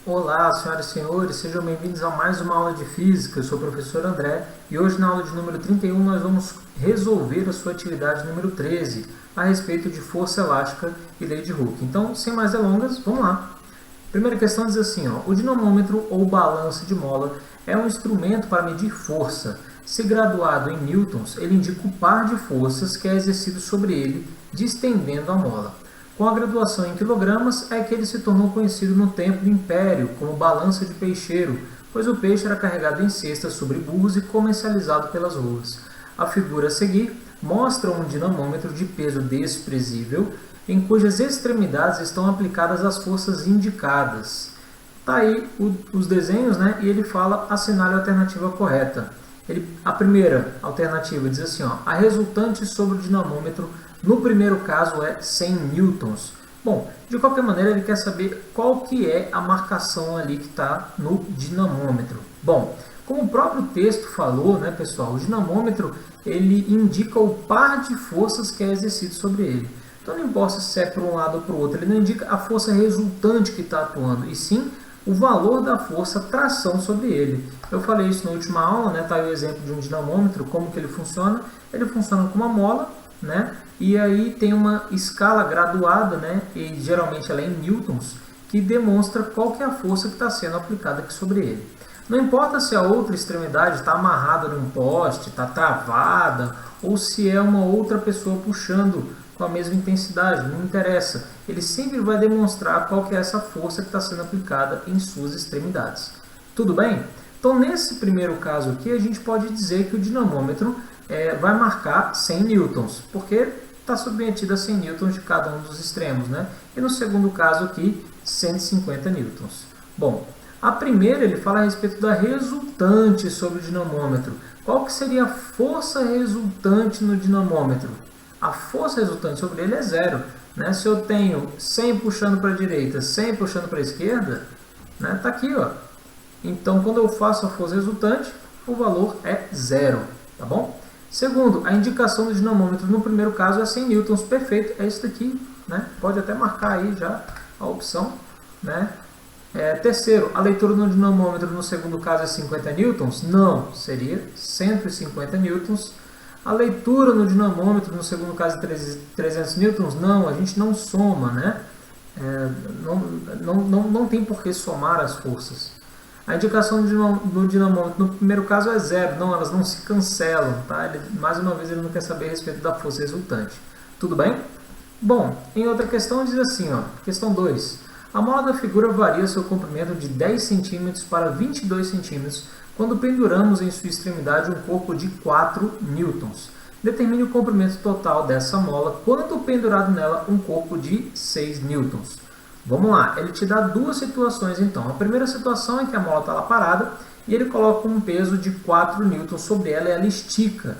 Olá, senhoras e senhores, sejam bem-vindos a mais uma aula de Física. Eu sou o professor André e hoje na aula de número 31 nós vamos resolver a sua atividade número 13 a respeito de força elástica e lei de Hooke. Então, sem mais delongas, vamos lá. Primeira questão diz assim, o dinamômetro ou balança de mola é um instrumento para medir força. Se graduado em newtons, ele indica o par de forças que é exercido sobre ele, distendendo a mola. Com a graduação em quilogramas, é que ele se tornou conhecido no tempo do Império como balança de peixeiro, pois o peixe era carregado em cestas sobre burros e comercializado pelas ruas. A figura a seguir mostra um dinamômetro de peso desprezível, em cujas extremidades estão aplicadas as forças indicadas. Está aí os desenhos, e ele fala assinale a alternativa correta. A primeira alternativa diz assim, a resultante sobre o dinamômetro no primeiro caso é 100 newtons. Bom, de qualquer maneira ele quer saber qual que é a marcação ali que está no dinamômetro. Bom, como o próprio texto falou, pessoal, o dinamômetro ele indica o par de forças que é exercido sobre ele. Então não importa se é para um lado ou para o outro, ele não indica a força resultante que está atuando, e sim o valor da força tração sobre ele. Eu falei isso na última aula, tá aí o exemplo de um dinamômetro, como que ele funciona. Ele funciona com uma mola, e aí tem uma escala graduada, e geralmente ela é em newtons, que demonstra qual que é a força que está sendo aplicada aqui sobre ele. Não importa se a outra extremidade está amarrada num poste, está travada, ou se é uma outra pessoa puxando com a mesma intensidade, não interessa. Ele sempre vai demonstrar qual que é essa força que está sendo aplicada em suas extremidades. Tudo bem? Então, nesse primeiro caso aqui, a gente pode dizer que o dinamômetro vai marcar 100 newtons, porque está submetido a 100 newtons de cada um dos extremos, E no segundo caso aqui, 150 newtons. Bom, a primeira ele fala a respeito da resultante sobre o dinamômetro. Qual que seria a força resultante no dinamômetro? A força resultante sobre ele é zero. Se eu tenho 100 puxando para a direita, 100 puxando para a esquerda, está aqui. Então, quando eu faço a força resultante, o valor é zero. Tá bom? Segundo, a indicação do dinamômetro no primeiro caso é 100 newtons. Perfeito, é isso daqui. Pode até marcar aí já a opção. Terceiro, a leitura no dinamômetro no segundo caso é 50 newtons? Não, seria 150 newtons. A leitura no dinamômetro no segundo caso é 300 newtons? Não, a gente não soma, não tem por que somar as forças. A indicação do dinamômetro no primeiro caso é zero, não, elas não se cancelam, tá? Mais uma vez ele não quer saber a respeito da força resultante. Tudo bem? Bom, em outra questão diz assim, questão 2. A mola da figura varia seu comprimento de 10 cm para 22 cm quando penduramos em sua extremidade um corpo de 4 newtons. Determine o comprimento total dessa mola quando pendurado nela um corpo de 6 newtons. Vamos lá, ele te dá duas situações então. A primeira situação é que a mola está lá parada e ele coloca um peso de 4 newtons sobre ela e ela estica.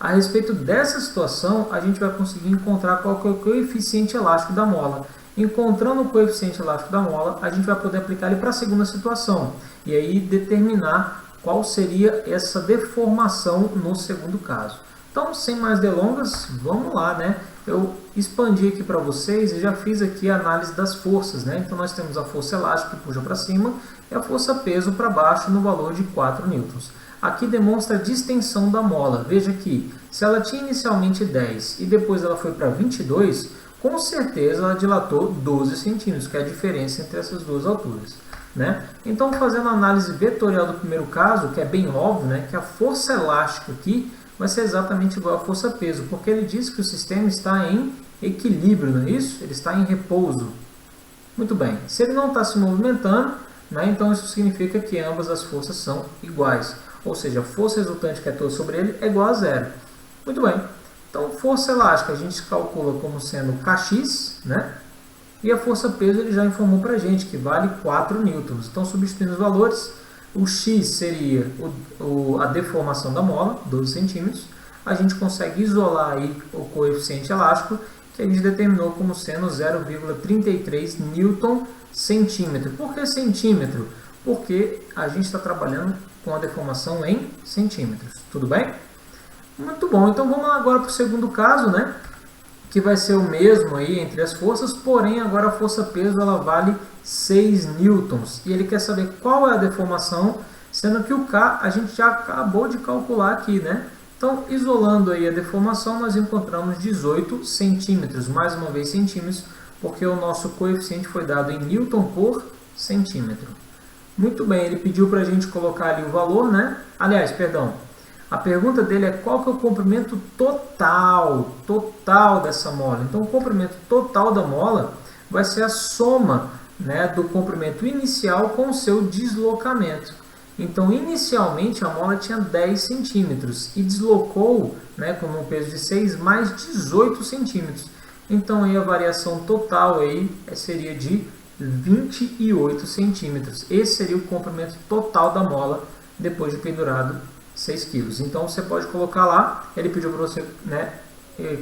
A respeito dessa situação, a gente vai conseguir encontrar qual que é o coeficiente elástico da mola. Encontrando o coeficiente elástico da mola, a gente vai poder aplicar ele para a segunda situação. E aí determinar qual seria essa deformação no segundo caso. Então, sem mais delongas, vamos lá, Eu expandi aqui para vocês e já fiz aqui a análise das forças, Então, nós temos a força elástica que puxa para cima e a força peso para baixo no valor de 4 newtons. Aqui demonstra a distensão da mola. Veja que, se ela tinha inicialmente 10 e depois ela foi para 22, com certeza ela dilatou 12 centímetros, que é a diferença entre essas duas alturas. Então, fazendo a análise vetorial do primeiro caso, que é bem óbvio, que a força elástica aqui vai ser exatamente igual à força-peso, porque ele diz que o sistema está em equilíbrio, não é isso? Ele está em repouso. Muito bem. Se ele não está se movimentando, então isso significa que ambas as forças são iguais. Ou seja, a força resultante que atua sobre ele é igual a zero. Muito bem. Então, força elástica a gente calcula como sendo Kx, e a força-peso ele já informou para a gente que vale 4 newtons. Então, substituindo os valores, o x seria a deformação da mola, 12 centímetros. A gente consegue isolar aí o coeficiente elástico, que a gente determinou como sendo 0,33 newton centímetro. Por que centímetro? Porque a gente está trabalhando com a deformação em centímetros. Tudo bem? Muito bom. Então vamos agora para o segundo caso, que vai ser o mesmo aí entre as forças, porém agora a força-peso ela vale 6 newtons. E ele quer saber qual é a deformação, sendo que o K a gente já acabou de calcular aqui, né? Então, isolando aí a deformação, nós encontramos 18 centímetros, mais uma vez centímetros, porque o nosso coeficiente foi dado em newton por centímetro. Muito bem, ele pediu para a gente colocar ali o valor, né? Aliás, perdão, a pergunta dele é qual que é o comprimento total dessa mola. Então, o comprimento total da mola vai ser a soma, né, do comprimento inicial com o seu deslocamento. Então, inicialmente, a mola tinha 10 centímetros e deslocou, né, com um peso de 6, mais 18 centímetros. Então, aí a variação total aí seria de 28 centímetros. Esse seria o comprimento total da mola depois de pendurado 6 kg. Então, você pode colocar lá, ele pediu para você, né,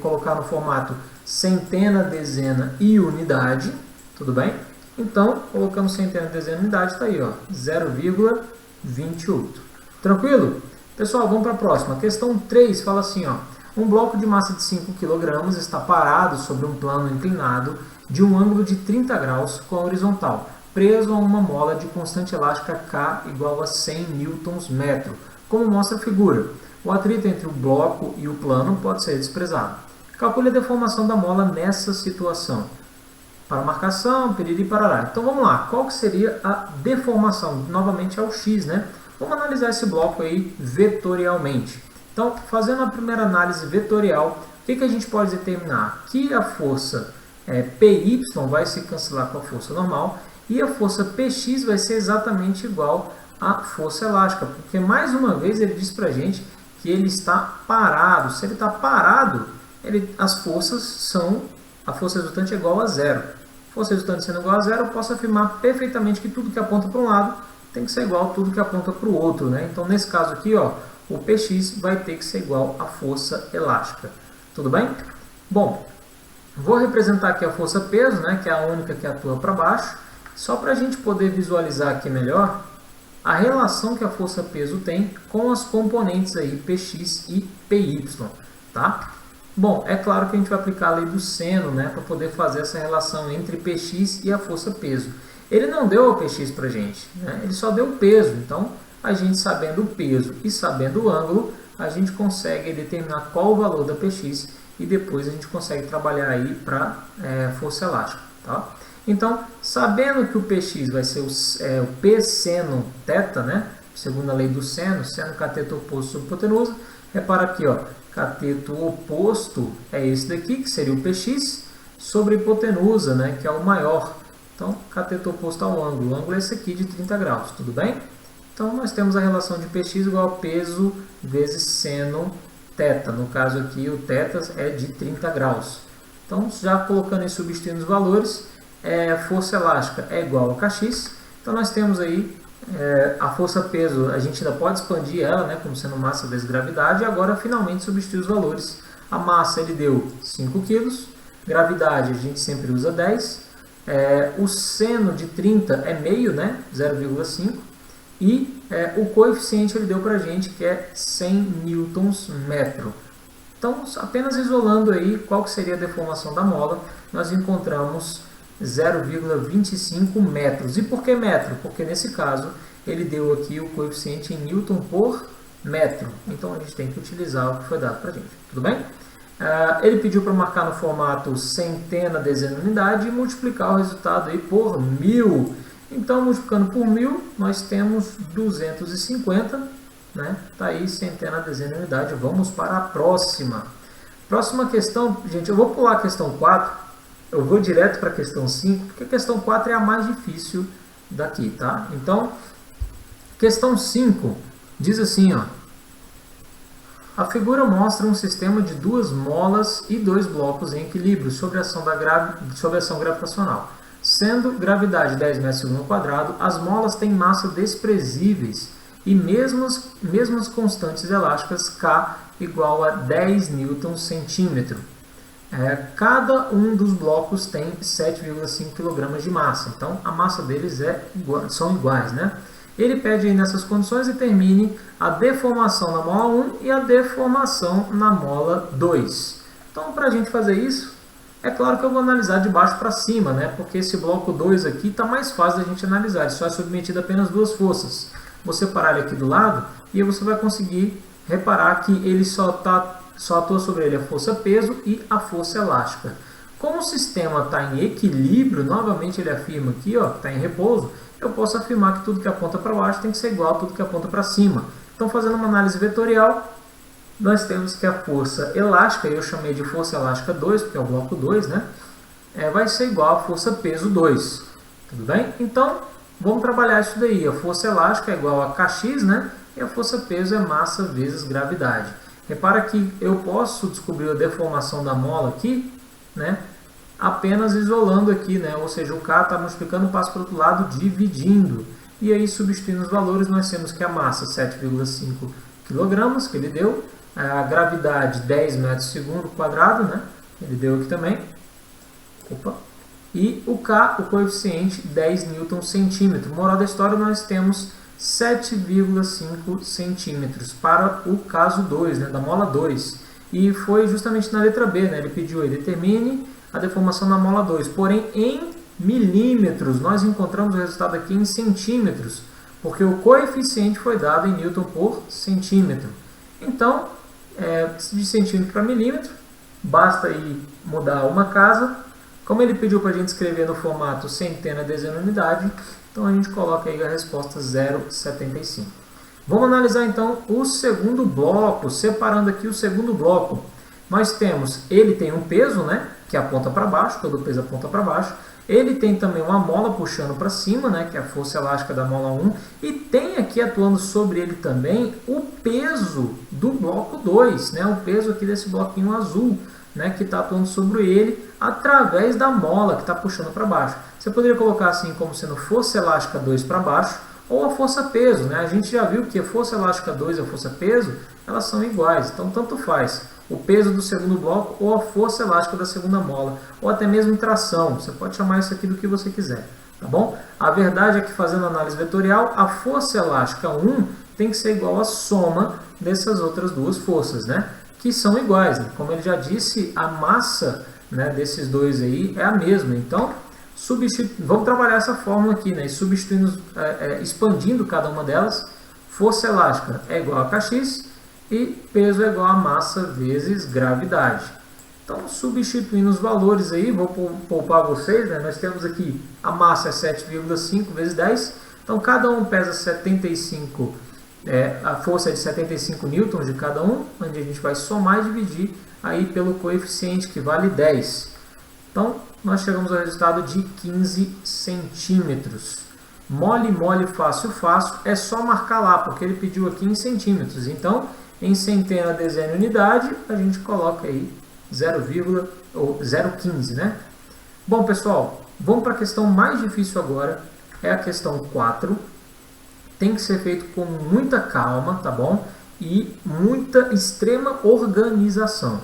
colocar no formato centena, dezena e unidade, tudo bem? Então, colocando centena, dezena e unidade, está aí, ó, 0,28. Tranquilo? Pessoal, vamos para a próxima. Questão 3 fala assim, ó, um bloco de massa de 5 kg está parado sobre um plano inclinado de um ângulo de 30 graus com a horizontal, preso a uma mola de constante elástica K igual a 100 Nm, como mostra a figura. O atrito entre o bloco e o plano pode ser desprezado. Calcule a deformação da mola nessa situação. Para marcação, piriri, parará. Então vamos lá, qual que seria a deformação? Novamente é o X, né? Vamos analisar esse bloco aí vetorialmente. Então, fazendo a primeira análise vetorial, o que a gente pode determinar? Que a força PY vai se cancelar com a força normal e a força PX vai ser exatamente igual à força elástica, porque mais uma vez ele diz para a gente que ele está parado. Se ele está parado, as forças são, a força resultante é igual a zero. Força resultante sendo igual a zero, eu posso afirmar perfeitamente que tudo que aponta para um lado tem que ser igual a tudo que aponta para o outro, né? Então, nesse caso aqui, ó, o Px vai ter que ser igual à força elástica. Tudo bem? Bom, vou representar aqui a força peso, né, que é a única que atua para baixo, só para a gente poder visualizar aqui melhor a relação que a força peso tem com as componentes aí Px e Py, tá? Bom, é claro que a gente vai aplicar a lei do seno, né, para poder fazer essa relação entre Px e a força peso. Ele não deu o Px para a gente, né? Ele só deu o peso. Então, a gente sabendo o peso e sabendo o ângulo, a gente consegue determinar qual o valor da Px e depois a gente consegue trabalhar aí para força elástica, tá? Então, sabendo que o Px vai ser o P seno θ, né? Segundo a lei do seno, seno cateto oposto sobre hipotenusa, repara aqui, ó, cateto oposto é esse daqui, que seria o Px, sobre hipotenusa, né, que é o maior. Então, cateto oposto ao ângulo. O ângulo é esse aqui de 30 graus, tudo bem? Então, nós temos a relação de Px igual a peso vezes seno θ. No caso aqui, o θ é de 30 graus. Então, já colocando e substituindo os valores, força elástica é igual a Kx. Então, nós temos aí a força peso, a gente ainda pode expandir ela, né, como sendo massa vezes gravidade, e agora finalmente substituir os valores. A massa ele deu 5 kg, gravidade a gente sempre usa 10, o seno de 30 é meio, né, 0,5, e o coeficiente ele deu para a gente que é 100 Nm. Então, apenas isolando aí qual que seria a deformação da mola, nós encontramos 0,25 metros. E por que metro? Porque nesse caso ele deu aqui o coeficiente em Newton por metro. Então a gente tem que utilizar o que foi dado para a gente. Tudo bem? Ele pediu para marcar no formato centena, dezena, unidade e multiplicar o resultado aí por 1000. Então, multiplicando por 1000, nós temos 250, né? Tá aí centena, dezena, unidade. Vamos para a próxima. Próxima questão, gente, eu vou pular a questão 4. Eu vou direto para a questão 5, porque a questão 4 é a mais difícil daqui, tá? Então, questão 5 diz assim, ó. A figura mostra um sistema de 2 molas e 2 blocos em equilíbrio sobre a ação gravitacional. Sendo gravidade 10 metros por segundo quadrado, as molas têm massa desprezíveis e mesmas constantes elásticas K igual a 10 Nm/cm. Cada um dos blocos tem 7,5 kg de massa, então a massa deles são iguais, né? Ele pede aí nessas condições determine a deformação na mola 1 e a deformação na mola 2. Então, para a gente fazer isso, É claro que eu vou analisar de baixo para cima, né? Porque esse bloco 2 aqui está mais fácil da gente analisar, ele só é submetido a apenas duas forças. Vou separar ele aqui do lado e aí você vai conseguir reparar que ele só atua sobre ele a força peso e a força elástica. Como o sistema está em equilíbrio, novamente ele afirma aqui, ó, que está em repouso, eu posso afirmar que tudo que aponta para baixo tem que ser igual a tudo que aponta para cima. Então, fazendo uma análise vetorial, nós temos que a força elástica, eu chamei de força elástica 2, porque é o bloco 2, né? Vai ser igual a força peso 2. Tudo bem? Então, vamos trabalhar isso daí. A força elástica é igual a Kx, né? E a força peso é massa vezes gravidade. Repara que eu posso descobrir a deformação da mola aqui, né? Apenas isolando aqui, né? Ou seja, o K está multiplicando, passa para o outro lado, dividindo. E aí, substituindo os valores, nós temos que a massa 7,5 kg, que ele deu, a gravidade 10 metros segundo quadrado, né? Ele deu aqui também. Opa. E o K, o coeficiente 10 newton centímetro. Moral da história, nós temos 7,5 centímetros para o caso 2, né? Da mola 2. E foi justamente na letra B, né? Ele pediu aí, determine a deformação da mola 2. Porém, em milímetros, nós encontramos o resultado aqui em centímetros, porque o coeficiente foi dado em newton por centímetro. Então, de centímetro para milímetro, basta aí mudar uma casa. Como ele pediu para a gente escrever no formato centena, dezena, unidade, então a gente coloca aí a resposta 0,75. Vamos analisar então o segundo bloco, separando aqui o segundo bloco. Nós temos, ele tem um peso, né, que aponta para baixo, todo peso aponta para baixo. Ele tem também uma mola puxando para cima, né, que é a força elástica da mola 1. E tem aqui atuando sobre ele também o peso do bloco 2, né, o peso aqui desse bloquinho azul, né, que está atuando sobre ele através da mola que está puxando para baixo. Você poderia colocar assim como sendo força elástica 2 para baixo ou a força peso, né? A gente já viu que a força elástica 2 e a força peso, elas são iguais, então tanto faz o peso do segundo bloco ou a força elástica da segunda mola, ou até mesmo tração, você pode chamar isso aqui do que você quiser, tá bom? A verdade é que fazendo análise vetorial, a força elástica 1 tem que ser igual à soma dessas outras duas forças, né? Que são iguais, né? Como ele já disse, a massa, né, desses dois aí é a mesma, então vamos trabalhar essa fórmula aqui, né? Substituindo, expandindo cada uma delas, força elástica é igual a Kx e peso é igual a massa vezes gravidade. Então, substituindo os valores aí, vou poupar vocês, né? Nós temos aqui a massa é 7,5 vezes 10, então cada um pesa 75, a força é de 75 newtons de cada um, onde a gente vai somar e dividir aí pelo coeficiente que vale 10. Então, nós chegamos ao resultado de 15 centímetros. Mole, mole, fácil, fácil, é só marcar lá, porque ele pediu aqui em centímetros. Então, em centena, dezena, unidade, a gente coloca aí 0,015, né? Bom, pessoal, vamos para a questão mais difícil agora, é a questão 4. Tem que ser feito com muita calma, tá bom? E muita extrema organização.